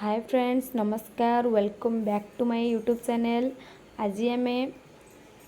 हाय friends, नमस्कार। Welcome back to my YouTube channel. आज आम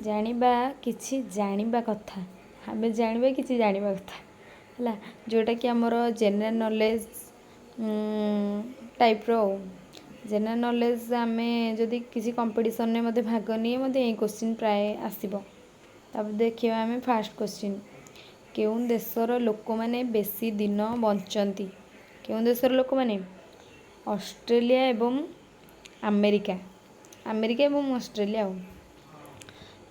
जानिबा किछि जानिबा कथा आम जानिबा किछि जानिबा कथा है जोटा कि आमर जनरल नॉलेज टाइप रो जनरल नॉलेज आम जदि किसी कंपटीशन में मते भाग निए मते ए क्वेश्चन प्राय आसीबो। तब देखिए आम फास्ट क्वेश्चन, केउं देशर लोक माने बेसी दिन बंचती? केउं देशर लोक माने? ऑस्ट्रेलिया एवं अमेरिका अमेरिका एवं ऑस्ट्रेलिया।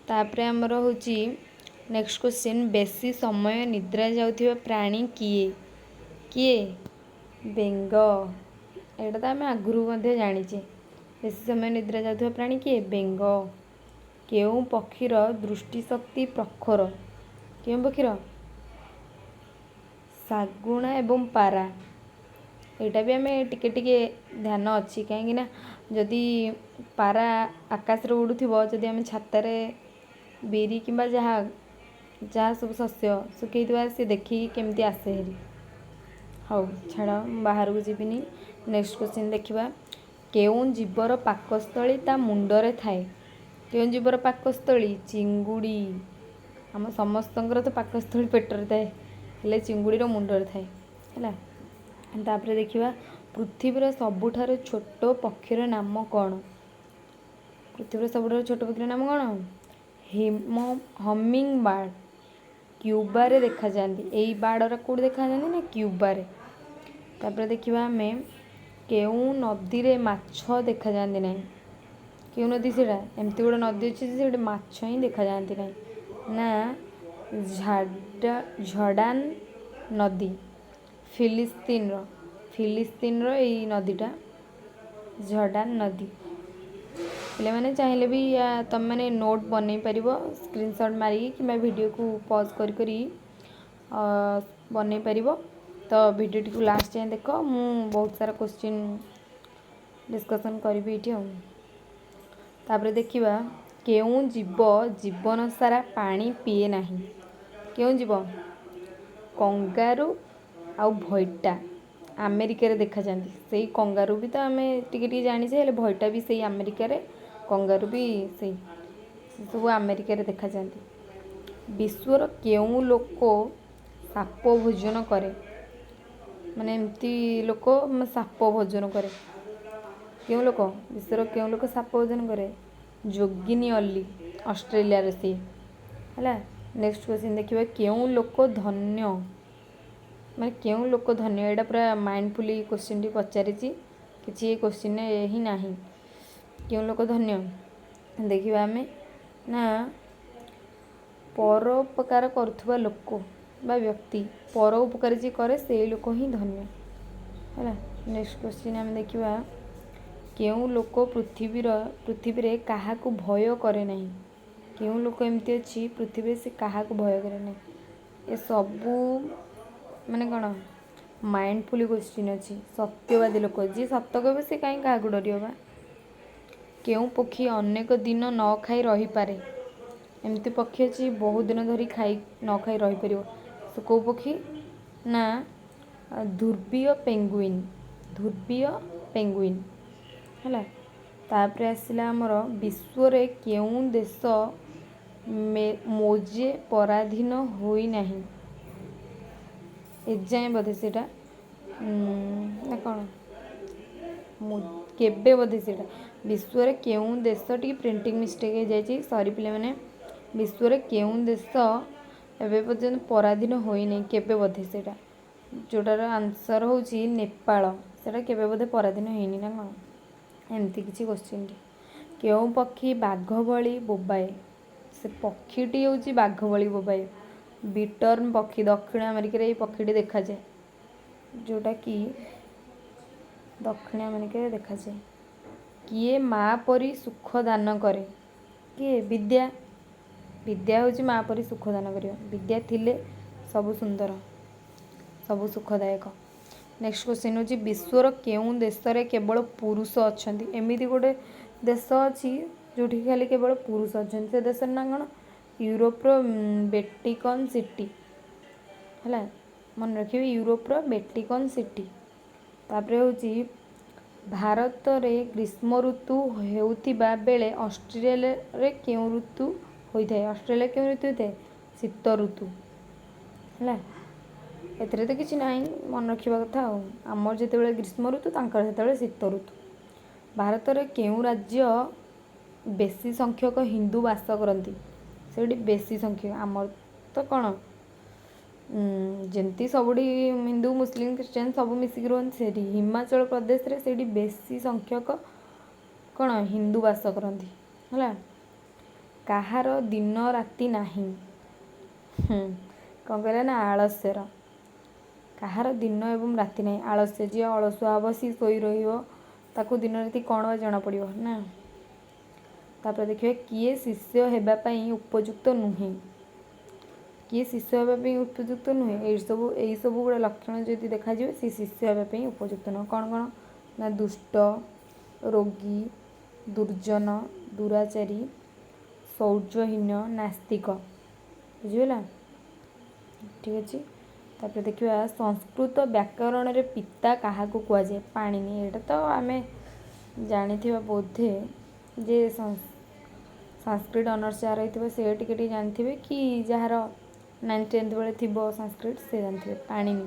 तापरे आमर होची नेक्स्ट क्वेश्चन, बेसी समय निद्रा जाउथिबा प्राणी किए? किए? बेंग। एटा तो आम आगुरु मध्ये जानिचे। बेसी समय निद्रा जाउथिबा प्राणी किए? बेंग। केउं पक्षीर दृष्टिशक्ति प्रखर? केउं पक्षीर? शागुणा एवं पारा। यहाँ भी आम टिके टिके ध्यान अच्छी कहीं जदि पारा आकाश उड़ू जदि आम छातार बिरी कि जहाँ जहाँ सब शस्य सुखी सी देखी केमती आसे हेरी। हाँ छाड़ बाहर को जीविनी। नेक्स्ट क्वेश्चन देखा, केउं जीवर पाकस्थली ता मुंडरे थाए? केउं जीवर पाकस्थली? चिंगुड़ी। आम समस्तंकर तो पाकस्थली पेटर थाए, हेले चिंगुड़ीर मुंडरे थाए है। तापर देखिए, पृथ्वीर सबुठार छोट पक्षीर नाम कौन? पृथ्वीर सबुठार छोट पक्षीर नाम कौन? Humming board. क्यूबारे देखा जाती। यही बार्डर कौट देखा जाती ना? क्यूबारे। तापर देखिए आम केउं नदी रे माछ देखा जाती ना? क्यों नदी से एमती गोटे नदी अच्छी से माछ ही देखा जाती ना झडान नदी फिलिस्तीन रो यही नदीटा झडान नदी। पे मैंने चाहिए भी तुम मैंने नोट बनई पार स्क्रीनशॉट मारिक कि वीडियो को पॉज करी बनई पार। तो वीडियो टी लास्ट जाए देख, मु बहुत सारा क्वेश्चन डिस्कशन करी ये। तापर देखिबा, केउं जीव जीवन सारा पानी पीए नहीं? केउं जीव? कंगारू आउ भइटा अमेरिका रे देखा जाती। से कंगारू भी तो आम टिके जानीचे, हेले भइटा भी से अमेरिका रे, कंगारू भी से सब अमेरिका रे देखा जाती। विश्वर केउं लोक साप भोजन करे? माने एमती लोक साप भोजन करे? केउं लोक? विश्वर केउं लोक साप भोजन करे? जोगिनी अली, ऑस्ट्रेलिया रे सी है। नेक्स्ट क्वेश्चन देखिए, केउं लोक धन्य? माने केउं लोक धन्य? एटा पूरा माइंडफुली क्वेश्चन टी पचारि किसी क्वेश्चन ही नहीं। केउं लोक धन्य? देखिए आम ना परोपकार करुवा लोक बा व्यक्ति, पर उपकार जी करे से लोक ही धन्य है। नेक्स्ट क्वेश्चन आम देखिए, केउं लोक पृथ्वी रे काहाकू भय करे नहीं? केउं लोक एमती अच्छी पृथ्वी से काहाकू भय करे नहीं? ये सबू माने कौन माइंडफुली क्वेश्चन अच्छी। सत्यवादी लोक जी सत कह से कहीं क्या डर बा। केउं पक्षी अनेक दिन न खाई रही पारे? एमती पक्षी अच्छी बहुत दिन धरी खाई न खाई रही पार। से कौ पक्षी ना? ध्रुवीय पेंगुइन। ध्रुवीय पेंगुइन है। तापर आसला आमर, विश्व रे केउं देश मोजे पराधीन होई नहीं? एजाए बोधे से ना कौन केबे बोधे से विश्व रे केउं देश टी प्रिंटिंग मिस्टेक हो जाए, सॉरी पिले मैंने। विश्व रे केउं देश एबे पर्यंत पराधीन होई नहीं केबे बोधे से जोटार आंसर होची नेपाल। सेटा केबे बोधे पराधीन होइनी ना कौन एमती किसी क्वेश्चन टी। केउं पक्षी बाघ भली बोबाए? से पक्षीटी होची बाघ भली बोबाए। बिटर्न पक्षी दक्षिण अमेरिका ये पक्षीटी देखा जाए, जोटा कि दक्षिण अमेरिका देखा जाए। किए माँ परी सुख दान करे? किए? विद्या। विद्या होची माँ परी सुख दान करियो। विद्या थिले सबु सुंदर सबु सुखदायक। नेक्स्ट क्वेश्चन होची, विश्वर केउं देश रे केवल पुरुष अछंती? एमिति गोटे देश अच्छी जोठी खाली केवल पुरुष अछंती, से देश ना कौन? यूरोप वेटिकन सिटी है। मन रखिए यूरोप वेटिकन सिटी। तापर होची ଭାରତରେ ଗ୍ରୀଷ୍ମ ଋତୁ ହେଉଥିବା ବେଳେ ଅଷ୍ଟ୍ରେଲିଆରେ କେଉଁ ଋତୁ ହୋଇଥାଏ? ଅଷ୍ଟ୍ରେଲିଆ କେଉଁ ଋତୁ ହୋଇଥାଏ? ଶୀତ ଋତୁ। ହେଲା, ଏଥିରେ ତ କିଛି ନାହିଁ, ମନେ ରଖିବା କଥା ଆଉ। ଆମର ଯେତେବେଳେ ଗ୍ରୀଷ୍ମ ଋତୁ, ତାଙ୍କର ସେତେବେଳେ ଶୀତ ଋତୁ। ଭାରତରେ କେଉଁ ରାଜ୍ୟ ବେଶୀ ସଂଖ୍ୟକ ହିନ୍ଦୁ ବାସ କରନ୍ତି? ସେଇଠି ବେଶୀ ସଂଖ୍ୟକ, ଆମର ତ କ'ଣ ଯେମିତି ସବୁଠି ହିନ୍ଦୁ ମୁସଲିମ ଖ୍ରୀଷ୍ଟିଆନ ସବୁ ମିଶିକି ରୁହନ୍ତି, ସେଇଠି ହିମାଚଳ ପ୍ରଦେଶରେ ସେଇଠି ବେଶୀ ସଂଖ୍ୟକ କ'ଣ ହିନ୍ଦୁ ବାସ କରନ୍ତି। ହେଲା, କାହାର ଦିନ ରାତି ନାହିଁ? କ'ଣ କହିଲା ନା ଆଳସ୍ୟର। କାହାର ଦିନ ଏବଂ ରାତି ନାହିଁ? ଆଳସ୍ୟ, ଯିଏ ଅଳସୁଆ ହେବ ସିଏ ଶୋଇ ରହିବ, ତାକୁ ଦିନ ରାତି କ'ଣ ବା ଜଣାପଡ଼ିବ ନା। ତାପରେ ଦେଖିବା, କିଏ ଶିଷ୍ୟ ହେବା ପାଇଁ ଉପଯୁକ୍ତ ନୁହେଁ? କିଏ ଶିଷ୍ୟ ହେବା ପାଇଁ ଉପଯୁକ୍ତ ନୁହେଁ? ଏଇସବୁ ଗୁଡ଼ା ଲକ୍ଷଣ ଯଦି ଦେଖାଯିବ, ସିଏ ଶିଷ୍ୟ ହେବା ପାଇଁ ଉପଯୁକ୍ତ ନୁହେଁ। କ'ଣ କ'ଣ ନା ଦୁଷ୍ଟ, ରୋଗୀ, ଦୁର୍ଜନ, ଦୁରାଚାରୀ, ଶୌଚହୀନ, ନାସ୍ତିକ। ବୁଝିଗଲା? ଠିକ୍ ଅଛି। ତାପରେ ଦେଖିବା, ସଂସ୍କୃତ ବ୍ୟାକରଣରେ ପିତା କାହାକୁ କୁହାଯାଏ? ପାଣିନି। ଏଇଟା ତ ଆମେ ଜାଣିଥିବା ବୋଧେ, ଯେ ସାଂସ୍କ୍ରିଟ୍ ଅନର୍ସ ଯାହାର ହେଇଥିବ ସେ ଟିକେ ଟିକେ ଜାଣିଥିବେ, କି ଯାହାର 9th 10th ବେଳେ ଥିବ ସାଂସ୍କ୍ରିଟ୍ ସେ ଜାଣିଥିବେ। ପାଣିନି।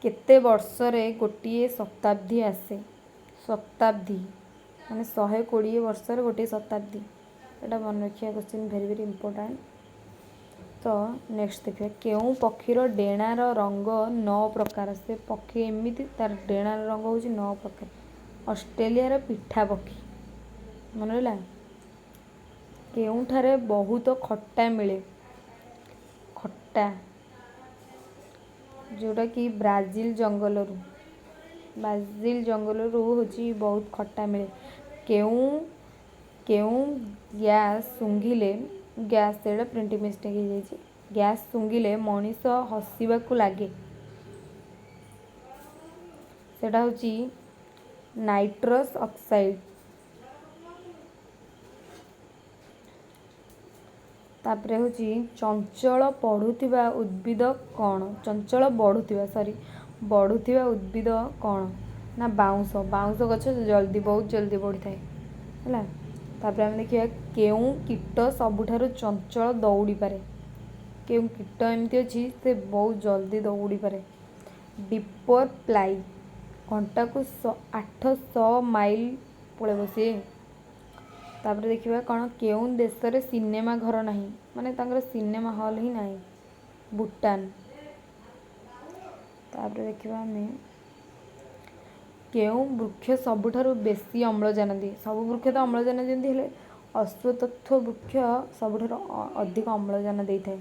କେତେ ବର୍ଷରେ ଗୋଟିଏ ଶତାବ୍ଦୀ ଆସେ? ଶତାବ୍ଦୀ ମାନେ 120 ବର୍ଷରେ ଗୋଟିଏ ଶତାବ୍ଦୀ। ଏଇଟା ମନେ ରଖିବା କ୍ୱେଶ୍ଚିନ୍, ଭେରି ଭେରି ଇମ୍ପୋର୍ଟାଣ୍ଟ। ତ ନେକ୍ସଟ ଦେଖିବା, କେଉଁ ପକ୍ଷୀର ଡେଣାର ରଙ୍ଗ 9 ପ୍ରକାର? ସେ ପକ୍ଷୀ ଏମିତି, ତାର ଡେଣାର ରଙ୍ଗ ହେଉଛି 9 ପ୍ରକାର। ଅଷ୍ଟ୍ରେଲିଆର ପିଠା ପକ୍ଷୀ। ମନେ ରହିଲା? କେଉଁଠାରେ ବହୁତ ଖଟା ମିଳେ? ଖଟା, ଯେଉଁଟାକି ବ୍ରାଜିଲ ଜଙ୍ଗଲରୁ ହେଉଛି ବହୁତ ଖଟା ମିଳେ। କେଉଁ ଗ୍ୟାସ୍ ଶୁଙ୍ଘିଲେ, ଗ୍ୟାସ୍, ସେଇଟା ପ୍ରିଣ୍ଟିଂ ମିଷ୍ଟେକ୍ ହେଇଯାଇଛି, ଗ୍ୟାସ୍ ଶୁଙ୍ଘିଲେ ମଣିଷ ହସିବାକୁ ଲାଗେ? ସେଇଟା ହେଉଛି ନାଇଟ୍ରସ୍ ଅକ୍ସାଇଡ୍। ତାପରେ ହେଉଛି ଚଞ୍ଚଳ ବଢ଼ୁଥିବା ଉଦ୍ଭିଦ କ'ଣ? ଚଞ୍ଚଳ ବଢ଼ୁଥିବା ଉଦ୍ଭିଦ କ'ଣ? ନା ବାଉଁଶ। ବାଉଁଶ ଗଛ ବହୁତ ଜଲ୍ଦି ବଢ଼ିଥାଏ। ହେଲା, ତାପରେ ଆମେ ଦେଖିବା, କେଉଁ କୀଟ ସବୁଠାରୁ ଚଞ୍ଚଳ ଦୌଡ଼ିପାରେ? କେଉଁ କୀଟ ଏମିତି ଅଛି ସେ ବହୁତ ଜଲ୍ଦି ଦୌଡ଼ିପାରେ? ଡିପର୍ ଫ୍ଲାଇ। ଘଣ୍ଟାକୁ 800 ମାଇଲ ପଳେଇବ ସିଏ। ତାପରେ ଦେଖିବା କ'ଣ, କେଉଁ ଦେଶରେ ସିନେମା ଘର ନାହିଁ? ମାନେ ତାଙ୍କର ସିନେମା ହଲ୍ ହିଁ ନାହିଁ? ଭୁଟାନ। ତାପରେ ଦେଖିବା ଆମେ, କେଉଁ ବୃକ୍ଷ ସବୁଠାରୁ ବେଶୀ ଅମ୍ଳଜାନ ଦିଏ? ସବୁ ବୃକ୍ଷ ତ ଅମ୍ଳଜାନ ଦିଅନ୍ତି, ହେଲେ ଅଶ୍ୱତଥ ବୃକ୍ଷ ସବୁଠାରୁ ଅଧିକ ଅମ୍ଳଜାନ ଦେଇଥାଏ।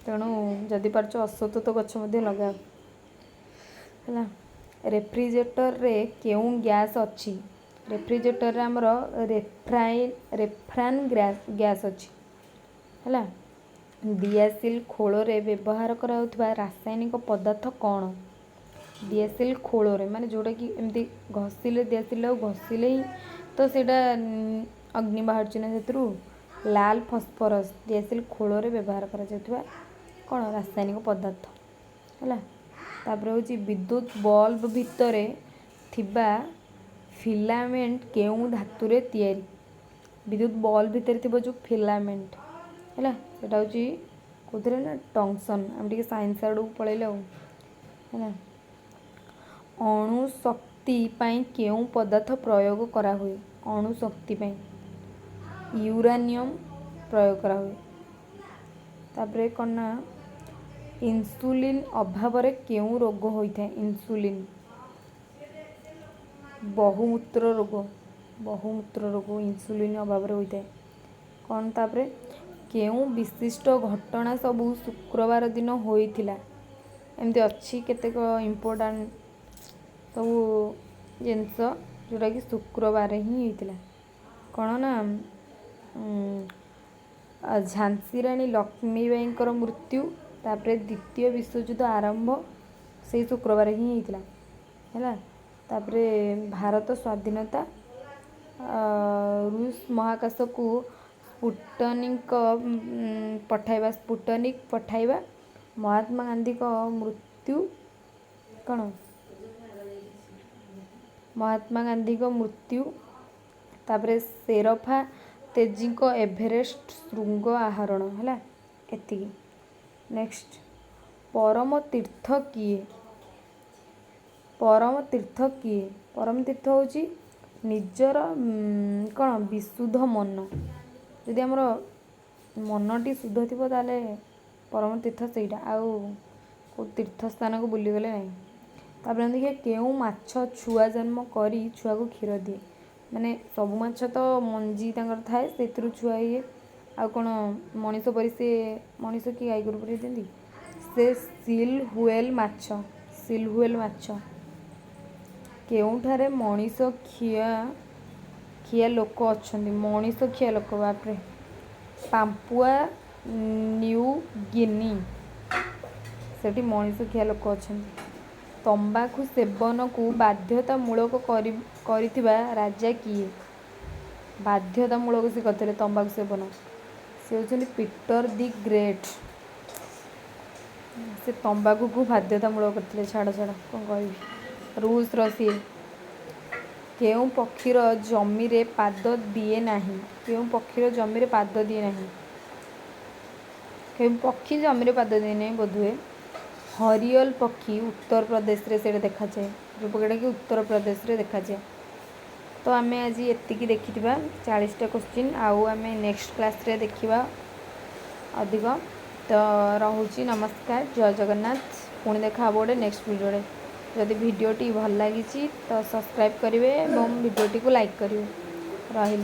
ତେଣୁ ଯଦି ପାରୁଛ ଅଶ୍ୱତଥ ଗଛ ମଧ୍ୟ ଲଗାଅ। ହେଲା, ରେଫ୍ରିଜରେଟରରେ କେଉଁ ଗ୍ୟାସ୍ ଅଛି? ରେଫ୍ରିଜରେଟରରେ ଆମର ରେଫ୍ରାନ୍ ଗ୍ୟାସ୍ ଅଛି। ହେଲା, ଦିଆସିଲ୍ ଖୋଳରେ ବ୍ୟବହାର କରାଯାଉଥିବା ରାସାୟନିକ ପଦାର୍ଥ କ'ଣ? ଦିଆସିଲ୍ ଖୋଳରେ, ମାନେ ଯେଉଁଟାକି ଏମିତି ଘଷିଲେ, ଦିଆସିଲ୍ ଘଷିଲେ ହିଁ ତ ସେଇଟା ଅଗ୍ନି ବାହାରୁଛି ନା ସେଥିରୁ, ଲାଲ ଫସ୍ଫରସ୍। ଦିଆସିଲ୍ ଖୋଳରେ ବ୍ୟବହାର କରାଯାଉଥିବା କ'ଣ ରାସାୟନିକ ପଦାର୍ଥ। ହେଲା, ତାପରେ ହେଉଛି ବିଦ୍ୟୁତ୍ ବଲ୍ବ ଭିତରେ ଥିବା ଫିଲାମେଣ୍ଟ କେଉଁ ଧାତୁରେ ତିଆରି? ବିଦ୍ୟୁତ୍ ବଲ୍ବ ଭିତରେ ଥିବା ଯେଉଁ ଫିଲାମେଣ୍ଟ, ହେଲା, ସେଇଟା ହେଉଛି କେଉଁଥିରେ ନା ଟଙ୍ଗସନ୍। ଆମେ ଟିକେ ସାଇନ୍ସ ଆଡ଼କୁ ପଳେଇଲେ ଆଉ। ହେଲା, ଅଣୁଶକ୍ତି ପାଇଁ କେଉଁ ପଦାର୍ଥ ପ୍ରୟୋଗ କରାହୁଏ? ଅଣୁଶକ୍ତି ପାଇଁ ୟୁରାନିୟମ୍ ପ୍ରୟୋଗ କରାହୁଏ। ତାପରେ କ'ଣ ନା, ଇନ୍ସୁଲିନ୍ ଅଭାବରେ କେଉଁ ରୋଗ ହୋଇଥାଏ? ଇନ୍ସୁଲିନ୍, ବହୁମୂତ୍ର ରୋଗ ଇନ୍ସୁଲିନ୍ ଅଭାବରେ ହୋଇଥାଏ। କ'ଣ ତାପରେ, କେଉଁ ବିଶିଷ୍ଟ ଘଟଣା ସବୁ ଶୁକ୍ରବାର ଦିନ ହୋଇଥିଲା? ଏମିତି ଅଛି କେତେକ ଇମ୍ପୋର୍ଟାଣ୍ଟ ସବୁ ଜିନିଷ ଯେଉଁଟାକି ଶୁକ୍ରବାର ହିଁ ହେଇଥିଲା। କ'ଣ ନା, ଝାନ୍ସୀ ରାଣୀ ଲକ୍ଷ୍ମୀବାଈଙ୍କର ମୃତ୍ୟୁ, ତାପରେ ଦ୍ୱିତୀୟ ବିଶ୍ୱଯୁଦ୍ଧ ଆରମ୍ଭ ସେଇ ଶୁକ୍ରବାର ହିଁ ହେଇଥିଲା। ହେଲା, ତାପରେ ଭାରତ ସ୍ୱାଧୀନତା, ରୁଷ ମହାକାଶକୁ ସ୍ପୁଟନିକ୍ ପଠାଇବା, ମହାତ୍ମା ଗାନ୍ଧୀଙ୍କ ମୃତ୍ୟୁ, କ'ଣ महात्मा गांधी को मृत्यु तापरे शेरफा तेजी को एभरेस्ट श्रृंग आहरण है एति। नेक्स्ट परम तीर्थ किए परम तीर्थ किए परम तीर्थ होची निजर कौन विशुद्ध मन जदि आमर मनटी शुद्ध थी ताले परम तीर्थ सेटा आउ तीर्थ स्थान को बुलीगले ना। तापर देखिए केउ माछ छुआ जन्म करी छुआ को क्षीर दिए माने सबु माछ तो मंजी तांकर थाए सेतिरु छुआ ये आ कौन मनीष परी से मनीष कि गाई गोरु परी दिंदी से सिल हुएल माछ केउठारे मनीष खिया लोक अच्छे मनीष खिया लोक बापरे पाम्पुआ न्यू गिनी सेठी मनीष खिया लोक अच्छे। तंबाकू सेवन को बाध्यतामूलक करिथिबा राजा किए बाध्यतामूलक से करथिले तंबाकू सेवन से होचंदी पीटर दी ग्रेट से तंबाकू को बाध्यतामूलक करथिले छाड़ कौन कहबी रूस रसी केउ पक्षीर जमी रे पाद दिए नाही केउ पक्षीर जमी रे पाद दिए नाही केउ पक्षी जमी रे पाद दिए नहीं बोधुए हरियल पक्षी उत्तर प्रदेश रे से देखा जाए जो पक्षीटा कि उत्तर प्रदेश रे देखा जाए। तो आम आज एतिकी देखिथिबा 40टा क्वेश्चन आउ आम नेक्स्ट क्लास रे देखिबा अधिक। तो रहुची नमस्कार जय जगन्नाथ पुणी देखा गोटे नेक्स्ट वीडियो रे। जदि वीडियोटी भल लगी तो सब्सक्राइब करेंगे और वीडियोटी को लाइक करेंगे रही।